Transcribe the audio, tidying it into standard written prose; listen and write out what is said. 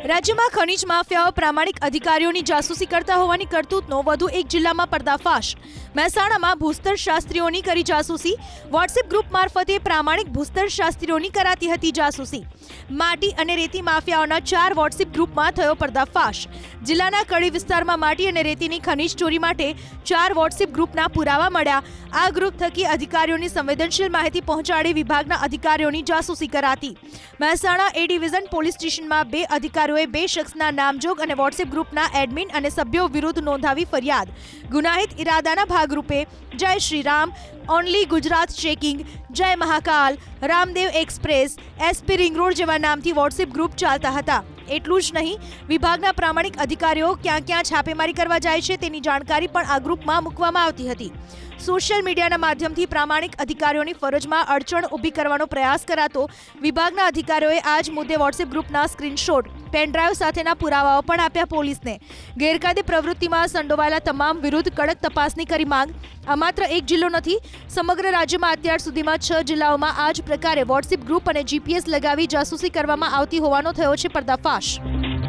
રાજ્યમાં ખનીજ માફિયાઓ પ્રામાણિક અધિકારીઓની જાસૂસી કરતા હોવાની કરતૂતનો વધુ એક જિલ્લામાં પર્દાફાશ। મહેસાણામાં ભૂસ્તરશાસ્ત્રીઓની કરી જાસૂસી। વોટ્સએપ ગ્રુપ મારફતે પ્રામાણિક ભૂસ્તરશાસ્ત્રીઓની કરાતી હતી જાસૂસી। માટી અને રેતી માફિયાઓના 4 વોટ્સએપ ગ્રુપમાં થયો પર્દાફાશ। જિલ્લાના કડી વિસ્તારમાં માટી અને રેતીની ખનીજ ચોરી માટે 4 વોટ્સએપ ગ્રુપના પુરાવા મળ્યા। આ ગ્રુપ થકી અધિકારીઓની સંવેદનશીલ માહિતી પહોંચાડી વિભાગના અધિકારીઓની જાસૂસી કરાતી। મહેસાણા એ ડિવિઝન પોલીસ સ્ટેશનમાં 2 અધિકારીઓએ 2 શખ્સના નામજોગ અને વોટ્સએપ ગ્રુપના એડમિન અને સભ્યો વિરુદ્ધ નોંધાવી ફરિયાદ। ગુનાહિત ઇરાદાના ભાગરૂપે જય શ્રી રામ, ઓનલી ગુજરાત ચેકિંગ, જય Mahakal, Ramdev express, SP ring road જેવા નામથી વોટ્સએપ ગ્રુપ ચાલતા હતા। એટલું જ નહીં, વિભાગના પ્રામાણિક અધિકારીઓ ક્યાં ક્યાં છાપેમારી કરવા જાય છે તેની જાણકારી પણ આ ગ્રુપમાં મૂકવામાં આવતી હતી। સોશિયલ મીડિયાના માધ્યમથી પ્રામાણિક અધિકારીઓની ફરજમાં અડચણ ઊભી કરવાનો પ્રયાસ કરાતો વિભાગના અધિકારીઓએ આ જ મુદ્દે વોટ્સએપ ગ્રુપના સ્ક્રીનશોટ, પેનડ્રાઈવ સાથેના પુરાવાઓ પણ આપ્યા પોલીસને। ગેરકાયદે પ્રવૃત્તિમાં સંડોવાયેલા તમામ વિરુદ્ધ કડક તપાસની કરી માંગ। આ માત્ર એક જિલ્લો નથી, સમગ્ર રાજ્યમાં અત્યાર સુધીમાં 6 જિલ્લાઓમાં આ જ પ્રકારે વોટ્સએપ ગ્રુપ અને જીપીએસ લગાવી જાસૂસી કરવામાં આવતી હોવાનો થયો છે પર્દાફાશ।